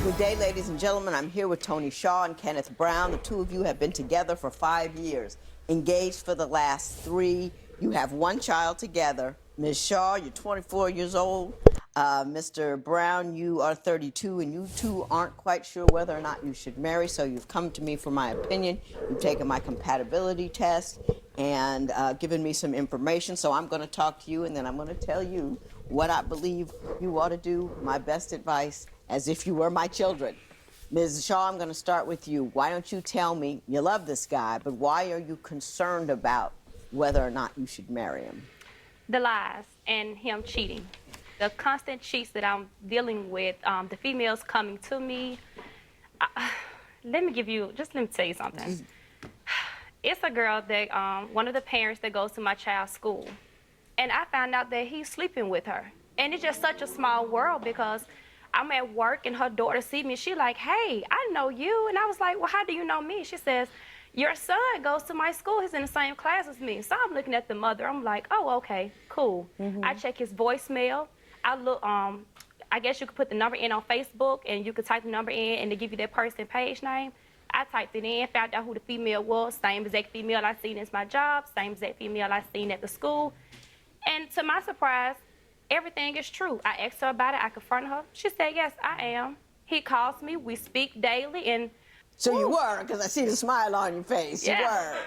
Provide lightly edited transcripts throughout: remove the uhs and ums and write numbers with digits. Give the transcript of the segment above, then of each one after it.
Good day, ladies and gentlemen. I'm here with Tony Shaw and Kenneth Brown. The two of you have been together for 5 years, engaged for the last 3. You have one child together. Ms. Shaw, you're 24 years old. Mr. Brown, you are 32, and you two aren't quite sure whether or not you should marry, so you've come to me for my opinion. You've taken my compatibility test and given me some information, so I'm going to talk to you, and then I'm going to tell you what I believe you ought to do, my best advice, as if you were my children. Ms. Shaw, I'm going to start with you. Why don't you tell me, you love this guy, but why are you concerned about whether or not you should marry him? The lies and him cheating. The constant cheats that I'm dealing with, the females coming to me. Let me tell you something. It's a girl that, one of the parents that goes to my child's school. And I found out that he's sleeping with her. And it's just such a small world because I'm at work and her daughter sees me. She like, hey, I know you. And I was like, well, how do you know me? She says, your son goes to my school. He's in the same class as me. So I'm looking at the mother. I'm like, oh, okay, cool. I check his voicemail. I look, I guess you could put the number in on Facebook and you could type the number in and they give you their person page name. I typed it in, found out who the female was, same exact female I seen as my job, same exact female I seen at the school. And to my surprise, everything is true. I asked her about it. I confronted her. She said, yes, I am. He calls me. We speak daily. And so you were, because I see the smile on your face. Yeah. You were.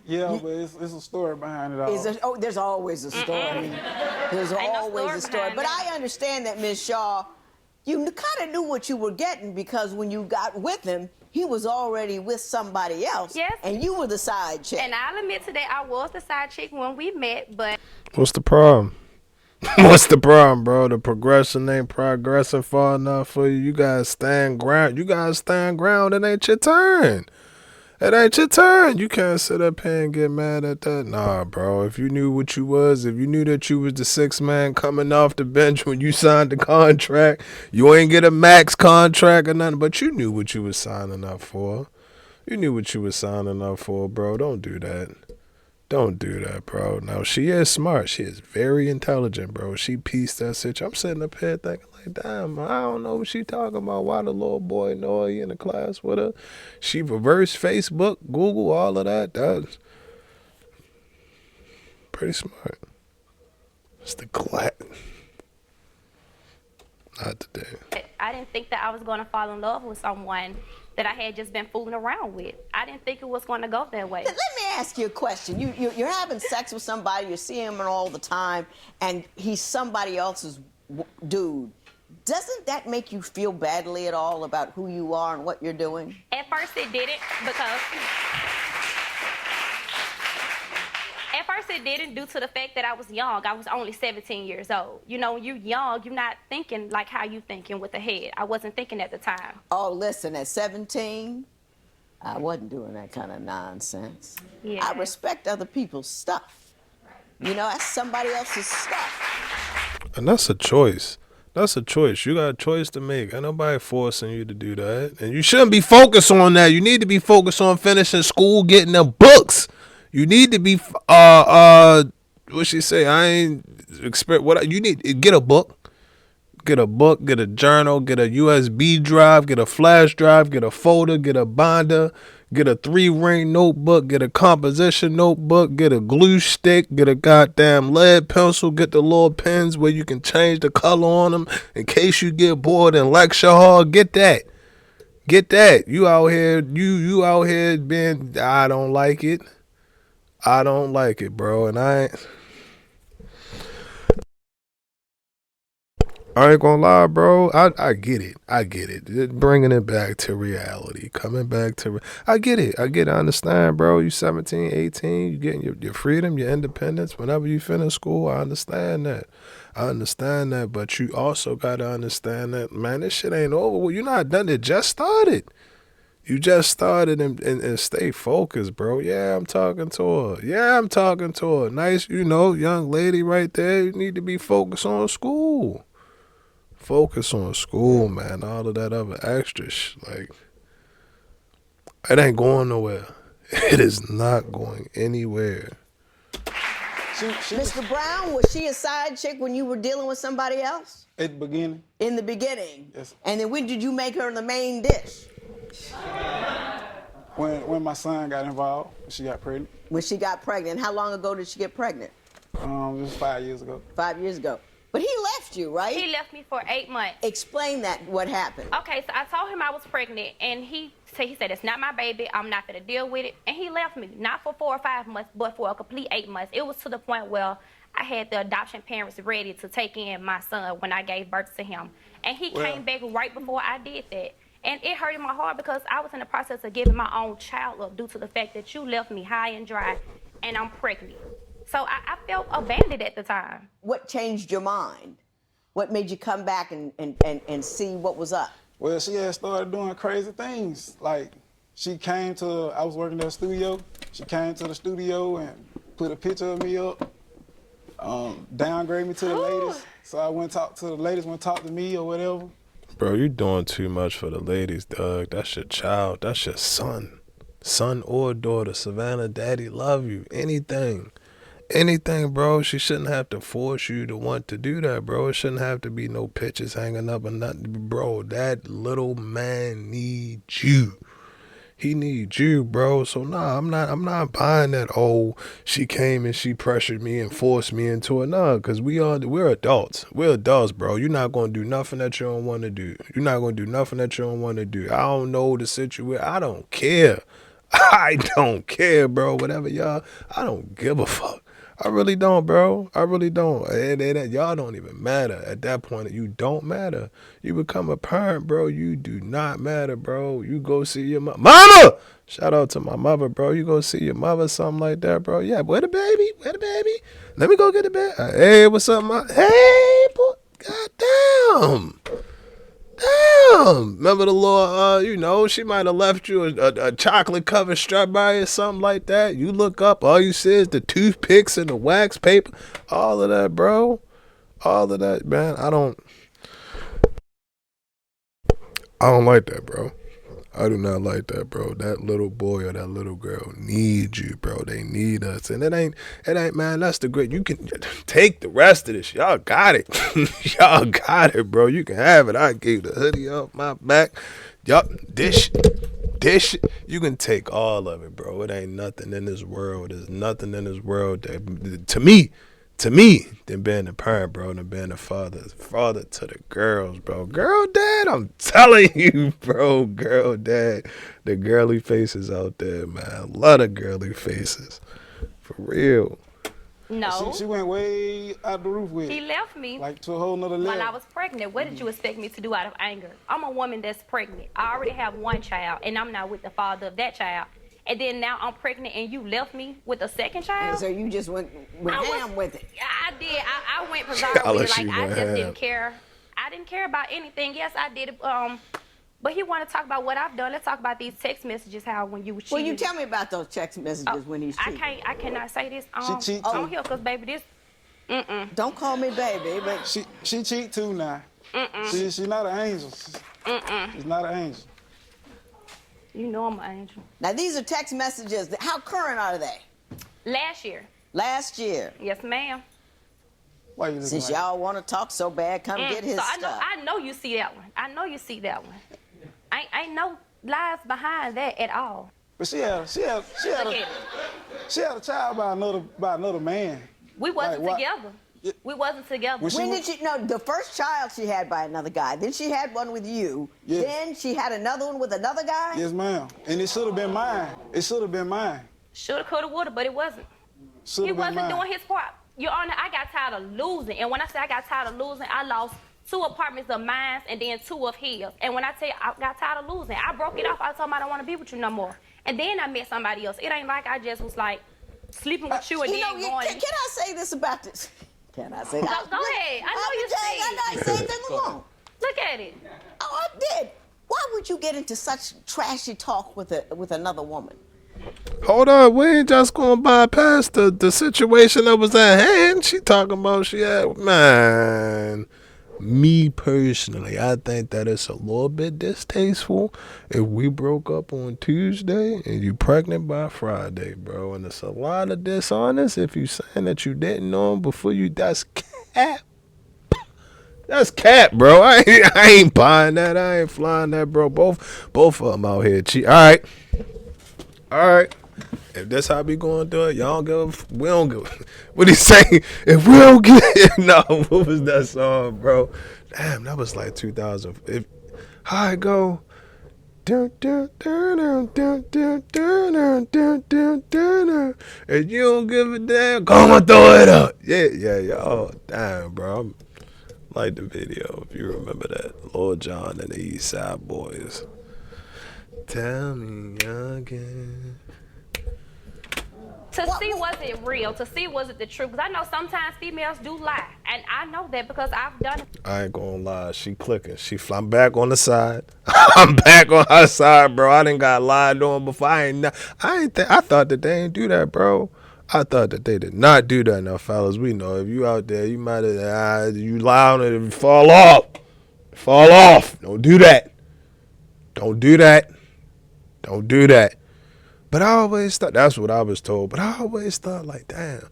Yeah, but it's a story behind it all. There's always a story. There's always a story. But I understand that, Ms. Shaw, you kind of knew what you were getting because when you got with him, he was already with somebody else. Yes. And you were the side chick. And I'll admit today I was the side chick when we met, but... What's the problem? What's the problem, bro? The progression ain't progressing far enough for you. You guys stand ground. It ain't your turn. It ain't your turn. You can't sit up here and get mad at that. Nah, bro. If you knew what you was, if you knew that you was the sixth man coming off the bench when you signed the contract, you ain't get a max contract or nothing, but you knew what you was signing up for. You knew what you was signing up for, bro. Don't do that. Don't do that, bro. Now, she is smart. She is very intelligent, bro. She pieced that situation. I'm sitting up here thinking, like, damn, I don't know what she talking about. Why the little boy know he in the class with her? She reversed Facebook, Google, all of that. That's pretty smart. It's the glad. Not today. I didn't think that I was going to fall in love with someone that I had just been fooling around with. I didn't think it was going to go that way. Let me ask you a question. You're having sex with somebody, you're seeing him all the time, and he's somebody else's dude. Doesn't that make you feel badly at all about who you are and what you're doing? At first it didn't because... At first it didn't due to the fact that I was young. I was only 17 years old. You know, when you're young, you're not thinking like how you thinking with the head. I wasn't thinking at the time. Oh, listen, at 17, I wasn't doing that kind of nonsense. Yeah. I respect other people's stuff. You know, that's somebody else's stuff. And that's a choice. That's a choice. You got a choice to make. Ain't nobody forcing you to do that. And you shouldn't be focused on that. You need to be focused on finishing school, getting the books. You need to be, what she say? I ain't expect what you need. Get a book, get a journal, get a USB drive, get a flash drive, get a folder, get a binder, get a 3-ring notebook, get a composition notebook, get a glue stick, get a goddamn lead pencil, get the little pens where you can change the color on them in case you get bored in lecture hall. Get that. You out here, you out here being, I don't like it. I don't like it, bro, and I ain't gonna lie, bro. I get it. Bringing it back to reality, coming back to. I get it. I understand, bro. You 17, 18. You getting your freedom, your independence. Whenever you finish school, I understand that. But you also gotta understand that, man. This shit ain't over. Well, you're not done. It just started. You just started and stay focused, bro. Yeah, I'm talking to her. Nice, young lady right there. You need to be focused on school. Focus on school, man. All of that other extra like, it ain't going nowhere. It is not going anywhere. Mr. Brown, was she a side chick when you were dealing with somebody else? At the beginning. In the beginning? Yes. And then when did you make her the main dish? When my son got involved, she got pregnant. When she got pregnant. How long ago did she get pregnant? It was 5 years ago. 5 years ago. But he left you, right? He left me for 8 months. Explain that, what happened. Okay, so I told him I was pregnant, and he said, it's not my baby. I'm not going to deal with it. And he left me, not for 4 or 5 months, but for a complete 8 months. It was to the point where I had the adoption parents ready to take in my son when I gave birth to him. And he came back right before I did that. And it hurted my heart because I was in the process of giving my own child up due to the fact that you left me high and dry, and I'm pregnant. So I felt abandoned at the time. What changed your mind? What made you come back and see what was up? Well, she had started doing crazy things. Like, I was working at a studio. She came to the studio and put a picture of me up, downgrade me to the ladies. So I went talk to the ladies, went talk to me or whatever. Bro, you doing too much for the ladies, Doug. That's your child. That's your son. Son or daughter. Savannah, daddy love you. Anything, bro. She shouldn't have to force you to want to do that, bro. It shouldn't have to be no pictures hanging up and nothing. Bro, that little man needs you. He needs you, bro. So nah, I'm not buying that. Oh, she came and she pressured me and forced me into it. Nah, cause we're adults. We're adults, bro. You're not gonna do nothing that you don't want to do. You're not gonna do nothing that you don't want to do. I don't know the situation. I don't care. I don't care, bro. Whatever y'all. I don't give a fuck. I really don't, bro. I really don't. Y'all don't even matter. At that point, you don't matter. You become a parent, bro. You do not matter, bro. You go see your mama. Shout out to my mother, bro. You go see your mother, something like that, bro. Yeah, where the baby? Where the baby? Let me go get the baby. Hey, what's up, ma? Hey, boy. Goddamn. Damn. Remember the little, she might have left you a chocolate-covered strawberry or something like that. You look up, all you see is the toothpicks and the wax paper. All of that, bro. All of that, man. I don't like that, bro. I do not like that, bro. That little boy or that little girl needs you, bro. They need us. And it ain't, man, that's the great. You can take the rest of this. Y'all got it. Y'all got it, bro. You can have it. I gave the hoodie off my back. Y'all, dish. You can take all of it, bro. It ain't nothing in this world. There's nothing in this world that, to me, than being a parent, bro, than being a father to the girls, bro. Girl dad, I'm telling you, bro. Girl dad, the girly faces out there, man. A lot of girly faces, for real. No. She went way out the roof with it. He left me. Like to a whole nother level. When I was pregnant, what did you expect me to do out of anger? I'm a woman that's pregnant. I already have one child, and I'm not with the father of that child. And then now I'm pregnant and you left me with a second child? And so you just went ham with it. Yeah, I did. I went bizarre with it. Like, I just didn't care. I didn't care about anything. Yes, I did. But he wanted to talk about what I've done. Let's talk about these text messages, how when you were cheating. Well, you tell me about those text messages when he's cheating. I cannot say this she cheat on here because, baby, this... Don't call me baby, but... She cheat too now. She's not an angel. She's not an angel. You know I'm an angel. Now, these are text messages. How current are they? Last year. Last year? Yes, ma'am. Why you Since y'all want to talk so bad, come get his stuff. I know you see that one. I know you see that one. Ain't no lies behind that at all. But she had a child by another man. We wasn't together. We wasn't together. When did she? No, the first child she had by another guy. Then she had one with you. Yes. Then she had another one with another guy. Yes, ma'am. And it should have been mine. It should have been mine. Shoulda, coulda, woulda, but it wasn't. He wasn't doing his part. Your Honor, I got tired of losing. And when I say I got tired of losing, I lost 2 apartments of mine and then 2 of his. And when I tell you I got tired of losing, I broke it off. I told him I don't want to be with you no more. And then I met somebody else. It ain't like I just was like sleeping with you and then going. Can I say this about this? Can I say that? Go ahead. I know you see. I know I say anything alone. Look at it. Oh, I did. Why would you get into such trashy talk with another woman? Hold on, we ain't just gonna bypass the situation that was at hand. She talking about man. Me personally, I think that it's a little bit distasteful if we broke up on Tuesday and you pregnant by Friday, bro. And it's a lot of dishonest if you saying that you didn't know him before you. That's cap. That's cap, bro. I ain't buying that. I ain't flying that, bro. Both of them out here cheat. All right. If that's how we going through it, y'all don't give. We don't give. What he say? If we don't get no, what was that song, bro? Damn, that was like 2000. If how it go? Dun, dun, dun, dun, dun, dun, dun, dun, dun, dun. If you don't give a damn, come on, throw it up. Yeah, y'all. Damn, bro. Like the video, if you remember that. Lord John and the East Side Boys. Tell me again. To see was it real, to see was it the truth. Because I know sometimes females do lie. And I know that because I've done it. I ain't gonna lie, she clicking. I'm back on the side. I'm back on her side, bro. I done got lied on before. I thought that they ain't do that, bro. I thought that they did not do that. Now, fellas, we know if you out there, you might have, you lie on it and fall off. Fall off. Don't do that. Don't do that. Don't do that. But I always thought, that's what I was told, but I always thought, like, damn,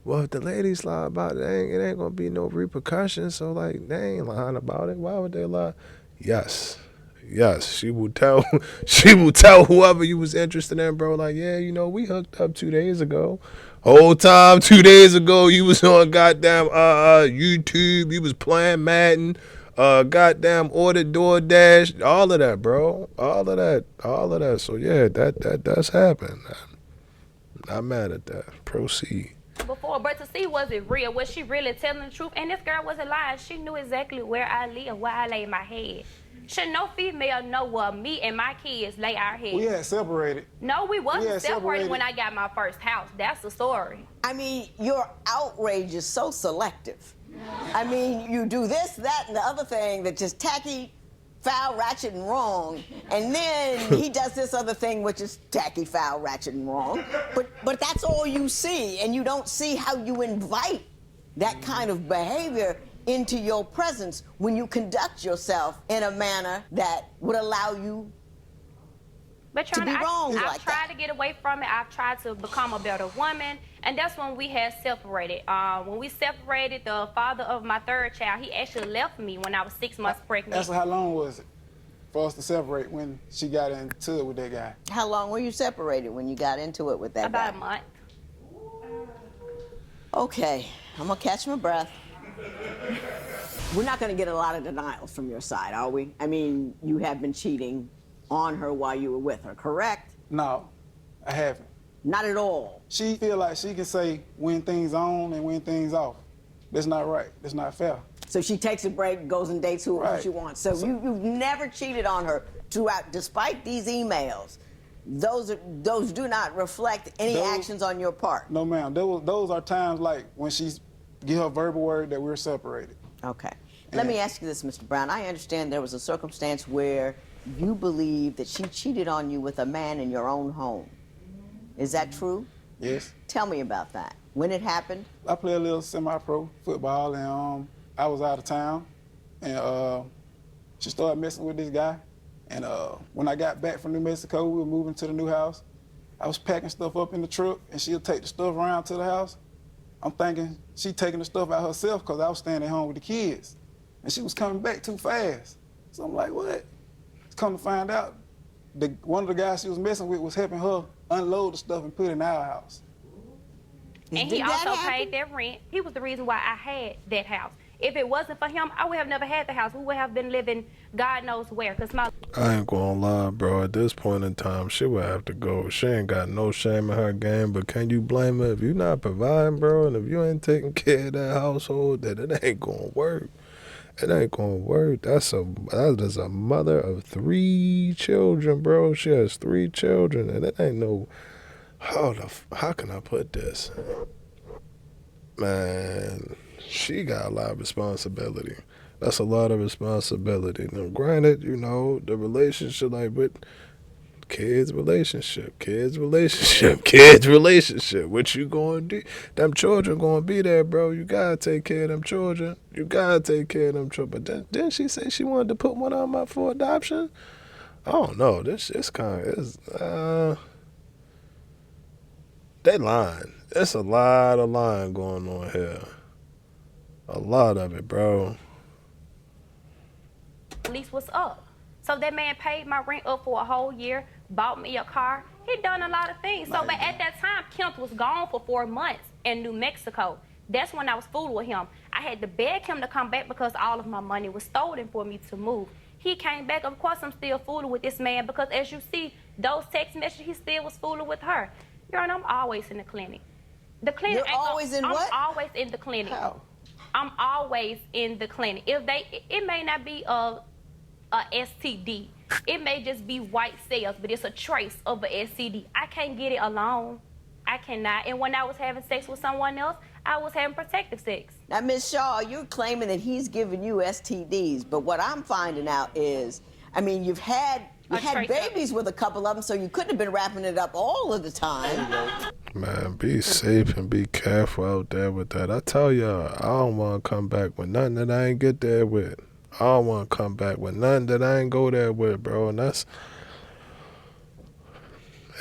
well, if the ladies lie about it, it ain't going to be no repercussions, so, like, they ain't lying about it. Why would they lie? Yes, she will tell whoever you was interested in, bro, like, yeah, we hooked up 2 days ago. Whole time, 2 days ago, you was on goddamn YouTube, you was playing Madden, goddamn ordered DoorDash, all of that, bro. All of that. So yeah, that does happen. I'm not mad at that. Proceed. Before, but to see was it real, was she really telling the truth? And this girl wasn't lying. She knew exactly where I live, where I lay my head. Should no female know where me and my kids lay our heads? We had separated. No, we wasn't separated when I got my first house. That's the story. I mean, your outrage is so selective. I mean, you do this, that, and the other thing that just tacky, foul, ratchet, and wrong, and then he does this other thing which is tacky, foul, ratchet, and wrong. But that's all you see, and you don't see how you invite that kind of behavior into your presence when you conduct yourself in a manner that would allow you to be wrong like that. I've tried to get away from it. I've tried to become a better woman. And that's when we had separated. When we separated, the father of my third child, he actually left me when I was 6 months pregnant. That's how long was it for us to separate when she got into it with that guy? How long were you separated when you got into it with that guy? About a month. Okay, I'm gonna catch my breath. We're not gonna get a lot of denials from your side, are we? I mean, you have been cheating on her while you were with her, correct? No, I haven't. Not at all. She feel like she can say when things on and when things off. That's not right. That's not fair. So she takes a break, goes and dates whoever she wants. So you've never cheated on her throughout, despite these emails. Those do not reflect any actions on your part. No, ma'am. Those are times like when she give her verbal word that we're separated. Okay. Let me ask you this, Mr. Brown. I understand there was a circumstance where you believe that she cheated on you with a man in your own home. Is that true? Yes. Tell me about that. When it happened? I play a little semi-pro football, and I was out of town, and she started messing with this guy. And when I got back from New Mexico, we were moving to the new house. I was packing stuff up in the truck, and she'll take the stuff around to the house. I'm thinking she taking the stuff out herself because I was staying at home with the kids. And she was coming back too fast. So I'm like, what? Come to find out, one of the guys she was messing with was helping her unload the stuff and put it in our house. And he also paid that rent. He was the reason why I had that house. If it wasn't for him, I would have never had the house. We would have been living God knows where. I ain't gonna lie, bro. At this point in time, she would have to go. She ain't got no shame in her game, but can you blame her if you not providing, bro? And if you ain't taking care of that household, then it ain't gonna work. It ain't gonna work. That is a mother of 3 children, bro. She has 3 children, and it ain't no. How can I put this? Man, she got a lot of responsibility. That's a lot of responsibility. Now, granted, the relationship, but Kids relationship, kids relationship, kids relationship. What you gonna do? Them children gonna be there, bro. You gotta take care of them children. You gotta take care of them children. But then, didn't she say she wanted to put one of them up for adoption? I don't know. This kind of is. They lying. There's a lot of lying going on here. A lot of it, bro. Lease was up. So that man paid my rent up for a whole year, bought me a car. He done a lot of things. So, but at that time, Kemp was gone for 4 months in New Mexico. That's when I was fooling with him. I had to beg him to come back because all of my money was stolen for me to move. He came back. Of course, I'm still fooling with this man because as you see, those text messages, he still was fooling with her. Your Honor, I'm always in the clinic. The clinic. You're always in what? I'm always in the clinic. How? I'm always in the clinic. It may not be a STD. It may just be white cells, but it's a trace of a STD. I can't get it alone. I cannot. And when I was having sex with someone else, I was having protective sex. Now, Ms. Shaw, you're claiming that he's giving you STDs, but what I'm finding out is, I mean, you had babies with a couple of them, so you couldn't have been wrapping it up all of the time. Man, be safe and be careful out there with that. I tell y'all, I don't want to come back with nothing that I ain't get there with. I don't want to come back with nothing that I ain't go there with, bro. And that's,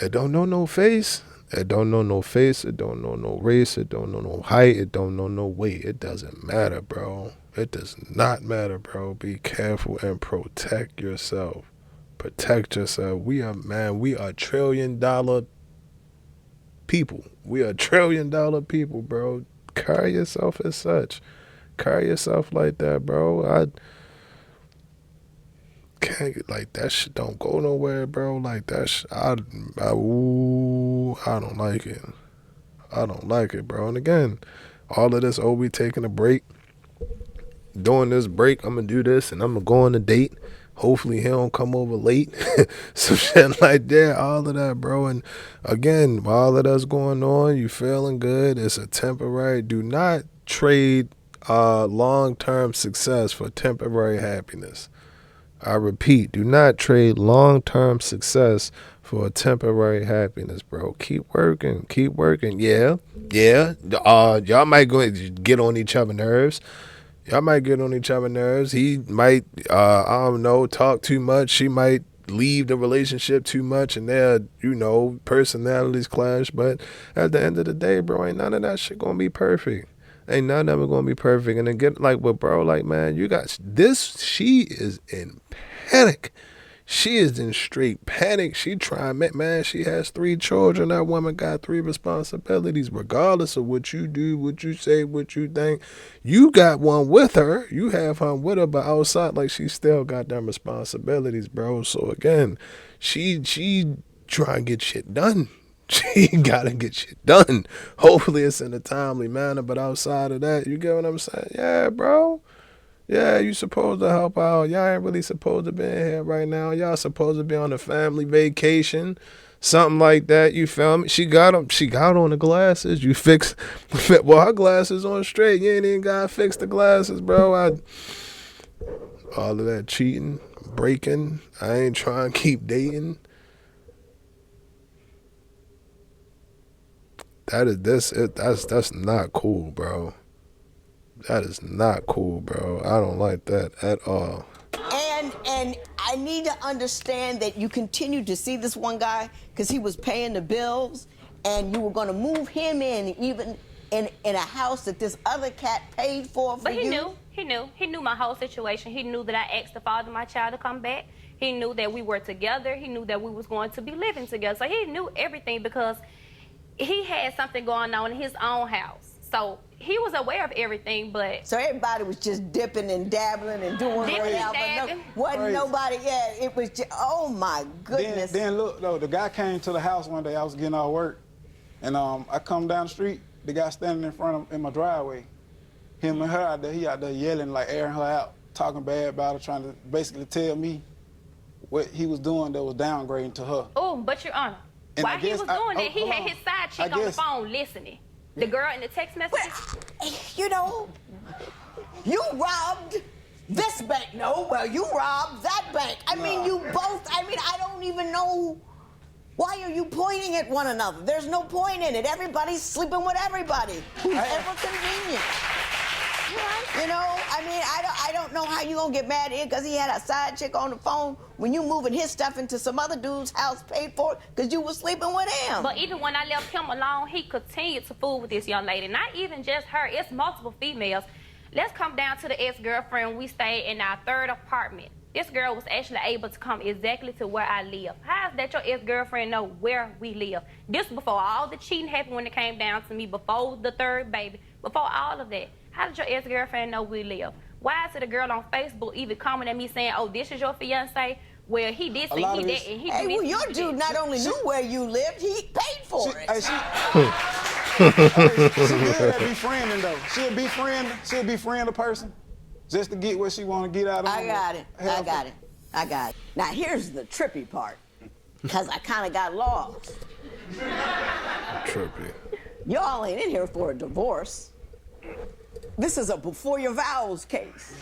it don't know no face. It don't know no face. It don't know no race. It don't know no height. It don't know no weight. It doesn't matter, bro. It does not matter, bro. Be careful and protect yourself. Protect yourself. We are $1 trillion people. We are $1 trillion people, bro. Carry yourself as such. Carry yourself like that, bro. I can't get like that shit. Don't go nowhere, bro. Like that I don't like it. I don't like it, bro. And again, all of this, we taking a break. During this break, I'm gonna do this, and I'm gonna go on a date. Hopefully, he don't come over late. Some shit like that. All of that, bro. And again, all of that's going on, you feeling good. It's a temporary. Do not trade long-term success for temporary happiness. I repeat, do not trade long-term success for a temporary happiness, bro. Keep working. Keep working. Yeah. Y'all might go get on each other's nerves. Y'all might get on each other's nerves. He might, I don't know, talk too much. She might leave the relationship too much, and their, personalities clash. But at the end of the day, bro, ain't none of that shit gonna be perfect. Ain't none of it gonna be perfect. And then get like with bro, like, man, you got this. She is in panic. She is in straight panic. She trying, man, she has 3 children. That woman got 3 responsibilities, regardless of what you do, what you say, what you think. You got one with her. You have her with her, but outside, like, she still got them responsibilities, bro. So again, she trying to get shit done. She gotta get shit done. Hopefully it's in a timely manner, but outside of that, you get what I'm saying? Yeah, bro. Yeah, you supposed to help out. Y'all ain't really supposed to be in here right now. Y'all supposed to be on a family vacation, something like that. You feel me? She got on the glasses. You fix, well, her glasses on straight. You ain't even gotta fix the glasses, bro. All of that cheating, breaking. I ain't trying to keep dating. That's not cool, bro. That is not cool, bro. I don't like that at all. And I need to understand that you continue to see this one guy because he was paying the bills, and you were going to move him in, even in a house that this other cat paid for But he you. He knew my whole situation. He knew that I asked the father of my child to come back. He knew that we were together. He knew that we was going to be living together. So he knew everything because he had something going on in his own house. So he was aware of everything, but... So everybody was just dipping and dabbling and doing whatever. Wasn't nobody, it was just, oh my goodness. Then look, though, the guy came to the house one day. I was getting out of work. And I come down the street, the guy standing in front of in my driveway. Him and her out there, he out there yelling, like airing her out, talking bad about her, trying to basically tell me what he was doing that was downgrading to her. Oh, but Your Honor, while he was doing that, he had his side chick on the phone listening. The girl in the text messages? Well, you robbed this bank. No, well, you robbed that bank. I mean, you both, I don't even know Why are you pointing at one another? There's no point in it. Everybody's sleeping with everybody who's ever convenient. You know, I mean, I don't know how you gonna get mad at him because he had a side chick on the phone when you moving his stuff into some other dude's house paid for it because you was sleeping with him. But even when I left him alone, he continued to fool with this young lady. Not even just her, it's multiple females. Let's come down to the ex-girlfriend. We stayed in our third apartment. This girl was actually able to come exactly to where I live. How is that your ex-girlfriend know where we live? This before all the cheating happened when it came down to me, before the third baby, before all of that. How did your ex-girlfriend know we live? Why is it a girl on Facebook even commenting at me saying, oh, this is your fiancé? Well, he did say he that, and he hey, do well, this, your dude not only knew where you lived, he paid for it. Hey, she good at befriending though. She'll befriend a person just to get what she want to get out of them. I got it. Now here's the trippy part, because I kind of got lost. Trippy. Y'all ain't in here for a divorce. This is a before your vows case.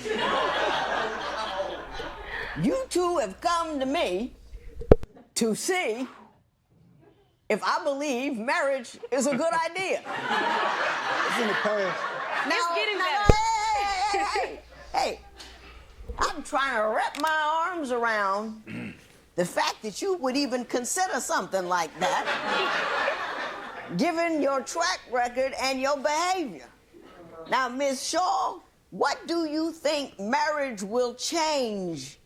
You two have come to me to see if I believe marriage is a good idea. It's in the past. It's getting better. Hey, I'm trying to wrap my arms around the fact that you would even consider something like that, given your track record and your behavior. Now, Ms. Shaw, what do you think marriage will change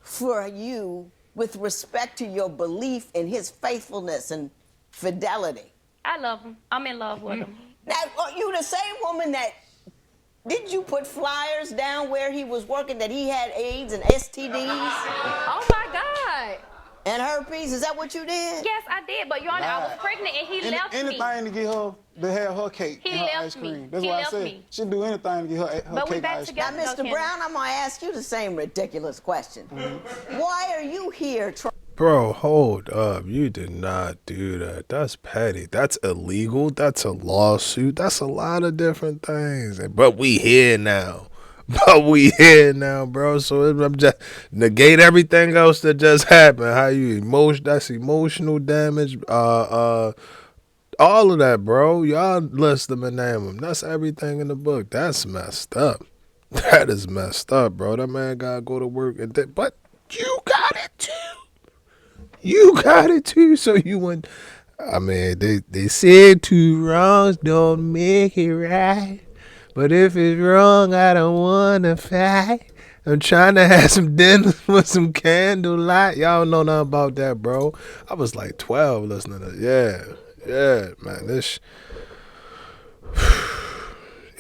for you with respect to your belief in his faithfulness and fidelity? I love him. I'm in love with him. Now, are you the same woman that, did you put flyers down where he was working that he had AIDS and STDs? Oh my God. And herpes? Is that what you did? Yes, I did, but Your Honor, I was pregnant and he left me. Anything to get her, to have her cake He and her left ice cream. me. That's He why I left said me. she'd do anything to get her But we cake back and ice cream. Now, together. Mr. Brown, I'm going to ask you the same ridiculous question. Why are you here Bro, hold up. You did not do that. That's petty. That's illegal. That's a lawsuit. That's a lot of different things. But we here now. Bro. So I'm just negate everything else that just happened. How you that's emotional damage. All of that, bro. Y'all list them and name them. That's everything in the book. That's messed up. That is messed up, bro. That man gotta go to work but you got it too. You got it too, so you went. I mean, they said two wrongs don't make it right. But if it's wrong, I don't want to fight. I'm trying to have some dinner with some candlelight. Y'all know nothing about that, bro. I was like 12 listening to that. Yeah, man. This.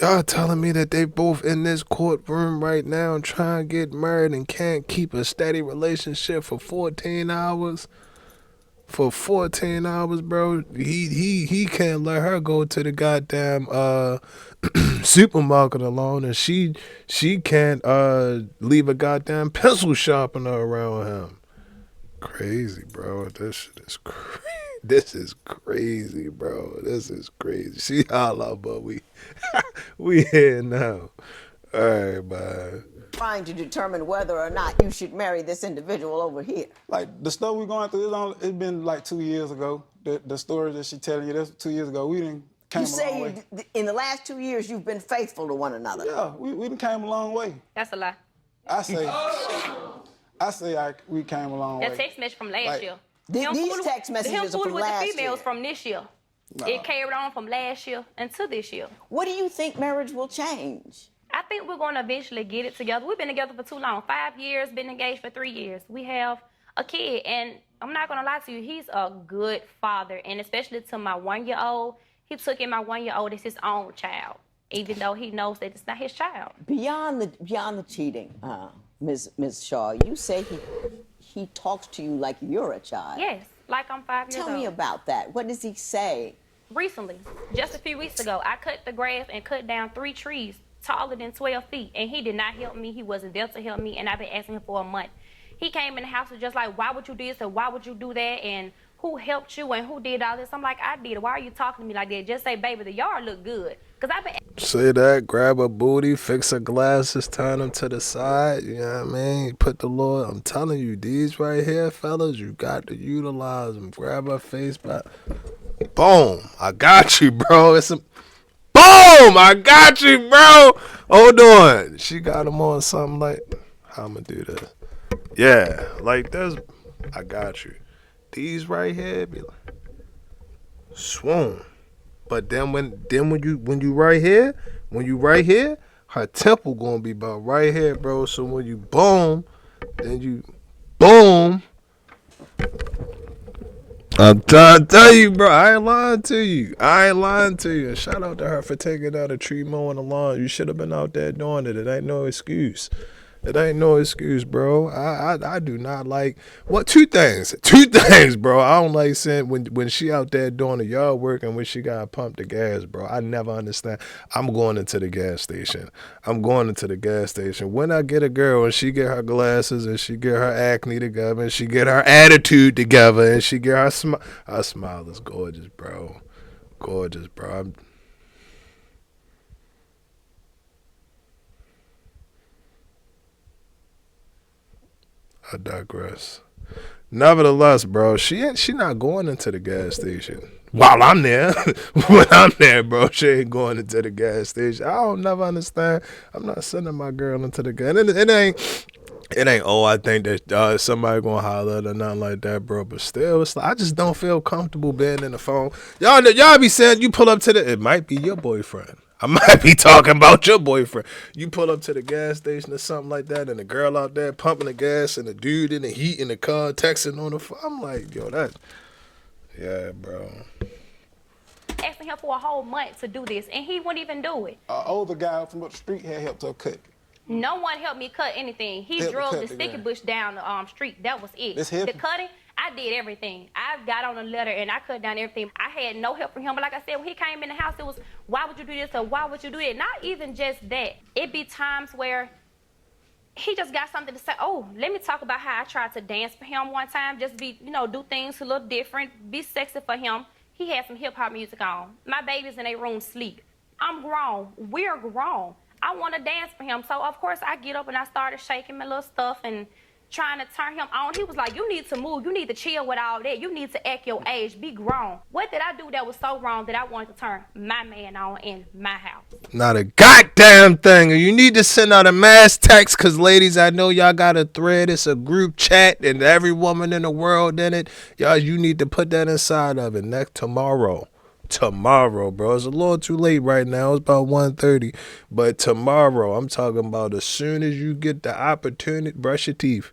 Y'all telling me that they both in this courtroom right now trying to get married and can't keep a steady relationship for 14 hours? For 14 hours, bro. He can't let her go to the goddamn supermarket alone, and she can't leave a goddamn pencil sharpener around him. Crazy, bro. This shit is crazy. This is crazy, bro. This is crazy. See how long, but we here now. All right, man. trying to determine whether or not you should marry this individual over here? Like, the stuff we're going through, it's been like 2 years ago. The story that she telling you, that's 2 years ago. We didn't came You a long say way. in the last 2 years you've been faithful to one another. Yeah, we done came a long way. That's a lie. We came a long That way. text message from last Like, year. These text messages are from with last the females year. from this year. No. It carried on from last year into this year. What do you think marriage will change? I think we're going to eventually get it together. We've been together for too long. 5 years, been engaged for 3 years. We have a kid, and I'm not going to lie to you, he's a good father, and especially to my 1-year-old, he took in my 1-year-old as his own child, even though he knows that it's not his child. Beyond the cheating, Ms. Shaw, you say he talks to you like you're a child. Yes, like I'm 5 years old. Tell me about that. What does he say? Recently, just a few weeks ago, I cut the grass and cut down 3 trees taller than 12 feet, and he did not help me. He wasn't there to help me, and I've been asking him for a month. He came in the house and just like, why would you do this and why would you do that, and who helped you and who did all this? I'm like, I did. Why are you talking to me like that? Just say, baby, the yard look good. Because I've been Say that, grab a booty, fix her glasses, turn them to the side, you know what I mean? Put the Lord, I'm telling you, these right here, fellas, you got to utilize them. Grab her face back. Boom, I got you, bro. Boom, I got you, bro. Hold on. She got him on something like, how I'm going to do this? Yeah, like this, I got you. These right here, be like, swoon. But then when you right here, her temple gonna be about right here, bro. So when you boom, then you boom. I'm trying to tell you, bro. I ain't lying to you. And shout out to her for taking out a tree, mowing the lawn. You should have been out there doing it. It ain't no excuse. Bro. I do not like two things, bro. I don't like saying when she out there doing the yard work and when she got pumped the gas, bro. I never understand. I'm going into the gas station. When I get a girl and she get her glasses and she get her acne together and she get her attitude together and she get her smile. Her smile is gorgeous, bro. I digress. Nevertheless, bro, she not going into the gas station while I'm there. When I'm there, bro, she ain't going into the gas station. I don't never understand. I'm not sending my girl into the gas. It ain't. Oh, I think that somebody gonna holler at or nothing like that, bro. But still, it's like, I just don't feel comfortable being in the phone. Y'all be saying you pull up to it might be your boyfriend. I might be talking about your boyfriend. You pull up to the gas station or something like that, and the girl out there pumping the gas, and the dude in the heat in the car texting on the phone. I'm like, yo, yeah, bro. asking him for a whole month to do this, and he wouldn't even do it. An older guy from up the street had helped her cut. No one helped me cut anything. He drove the sticky bush down the street. That was it. The cutting, I did everything. I got on a letter and I cut down everything. I had no help from him. But like I said, when he came in the house, it was, why would you do this or why would you do it? Not even just that. It be times where he just got something to say. Oh, let me talk about how I tried to dance for him one time. Just be, do things a little different. Be sexy for him. He had some hip hop music on. My baby's in their room sleep. I'm grown. We're grown. I want to dance for him. So, of course, I get up and I started shaking my little stuff and trying to turn him on. He was like, you need to move. You need to chill with all that. You need to act your age. Be grown. What did I do that was so wrong that I wanted to turn my man on in my house? Not a goddamn thing. You need to send out a mass text because, ladies, I know y'all got a thread. It's a group chat and every woman in the world in it. Y'all, you need to put that inside of it next tomorrow, bro. It's a little too late right now. It's about 1:30. But tomorrow, I'm talking about as soon as you get the opportunity, brush your teeth.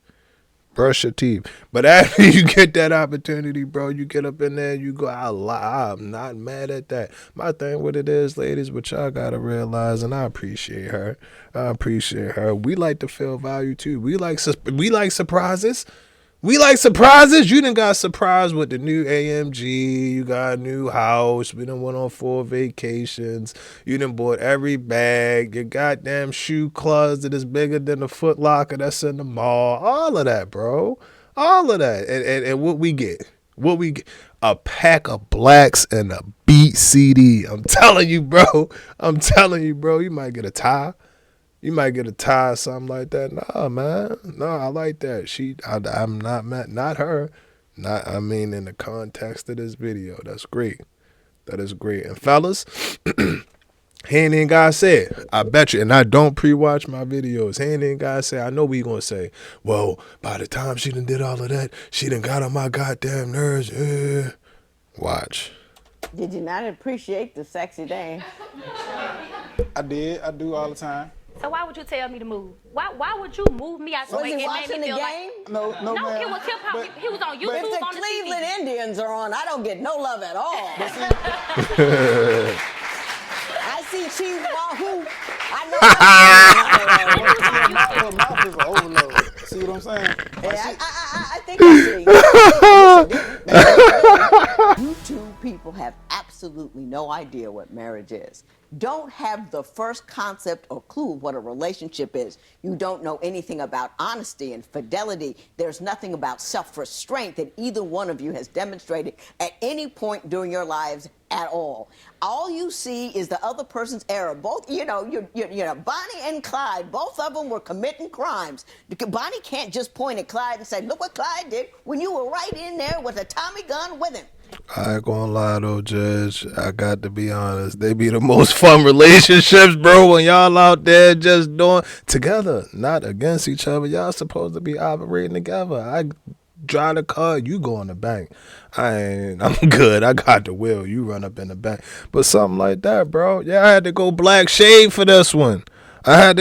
But after you get that opportunity, bro, you get up in there and you go, I'm not mad at that. My thing with it is, ladies, what y'all got to realize, and I appreciate her. We like to feel value, too. We like surprises. You done got surprised with the new AMG. You got a new house. We done went on 4 vacations. You done bought every bag. Your goddamn shoe closet is bigger than the Foot Locker that's in the mall. All of that, bro. All of that. And what we get? A pack of blacks and a beat CD. I'm telling you, bro. You might get a tie. Or something like that. Nah, man. No, I like that. I'm not mad. Not her. In the context of this video. That's great. That is great. And fellas, he ain't even gotta say it. I bet you. And I don't pre-watch my videos. He ain't even gotta say it. I know what you gonna say. Well, by the time she done did all of that, she done got on my goddamn nerves. Watch. Did you not appreciate the sexy dance? I did. I do all the time. So why would you tell me to move? Why would you move me out the way? Was he It watching made me the feel game? No, No, ma'am. it was hip hop. He was on YouTube If the on the Cleveland TV. Indians are on, I don't get no love at all. I see Chief Wahoo. I know. Her mouth is an overload. See what I'm saying? I think I see. YouTube people people have absolutely no idea what marriage is. Don't have the first concept or clue of what a relationship is. You don't know anything about honesty and fidelity. There's nothing about self-restraint that either one of you has demonstrated at any point during your lives at all. All you see is the other person's error. Both, Bonnie and Clyde, both of them were committing crimes. Bonnie can't just point at Clyde and say, look what Clyde did, when you were right in there with a Tommy gun with him. I ain't gonna lie though, Judge. I got to be honest. They be the most fun relationships, bro, when y'all out there just doing together, not against each other. Y'all supposed to be operating together. I drive the car, you go in the bank. I'm good. I got the wheel. You run up in the bank. But something like that, bro. Yeah, I had to go black shade for this one. Bro,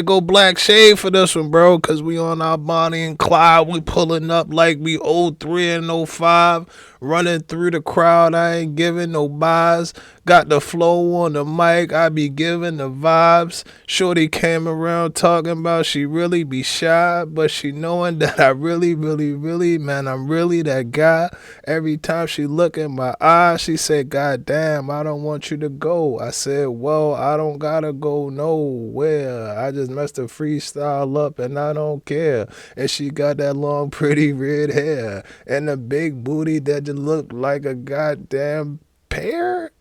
because we on our Bonnie and Clyde. We pulling up like we 03 and 05, running through the crowd. I ain't giving no buys. Got the flow on the mic. I be giving the vibes. Shorty came around talking about she really be shy, but she knowing that I really, man, I'm really that guy. Every time she look in my eyes, she said, God damn, I don't want you to go. I said, well, I don't gotta go nowhere. I just messed the freestyle up and I don't care. And she got that long, pretty red hair and a big booty that just looked like a goddamn pear.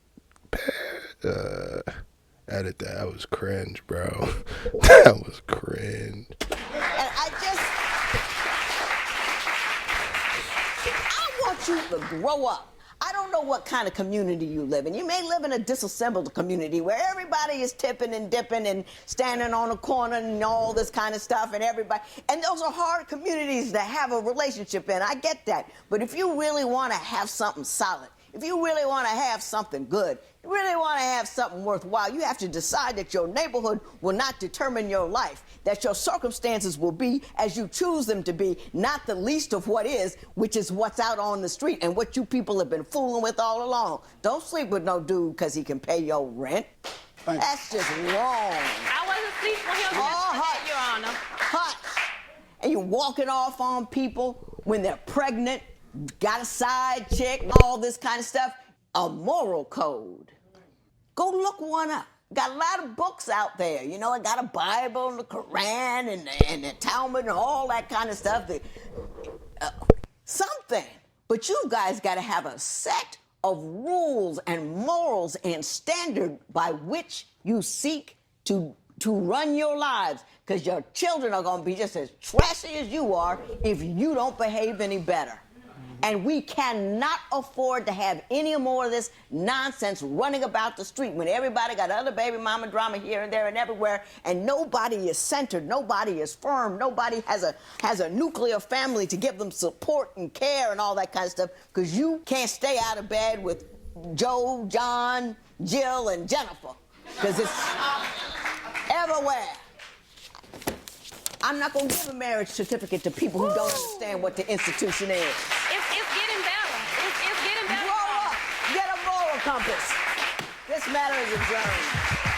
Edit that. That was cringe, bro. That was cringe. And I want you to grow up. I don't know what kind of community you live in. You may live in a disassembled community where everybody is tipping and dipping and standing on a corner and all this kind of stuff, and those are hard communities to have a relationship in. I get that. But if you really want to have something solid, if you really want to have something good, you really want to have something worthwhile, you have to decide that your neighborhood will not determine your life, that your circumstances will be as you choose them to be, not the least of what is, which is what's out on the street and what you people have been fooling with all along. Don't sleep with no dude because he can pay your rent. That's just wrong. I wasn't sleeping with him yesterday, Your Honor. Hush. And you're walking off on people when they're pregnant, got a side chick, all this kind of stuff. A moral code. Go look one up. Got a lot of books out there. You know, I got a Bible and the Quran and the Talmud and all that kind of stuff. Something. But you guys got to have a set of rules and morals and standard by which you seek to run your lives, because your children are going to be just as trashy as you are if you don't behave any better. And we cannot afford to have any more of this nonsense running about the street when everybody got other baby mama drama here and there and everywhere, and nobody is centered, nobody is firm, nobody has a nuclear family to give them support and care and all that kind of stuff, because you can't stay out of bed with Joe, John, Jill, and Jennifer, because it's everywhere. I'm not going to give a marriage certificate to people who don't understand what the institution is. It's getting better. It's getting better. Grow up. Get a moral compass. This matter is adjourned.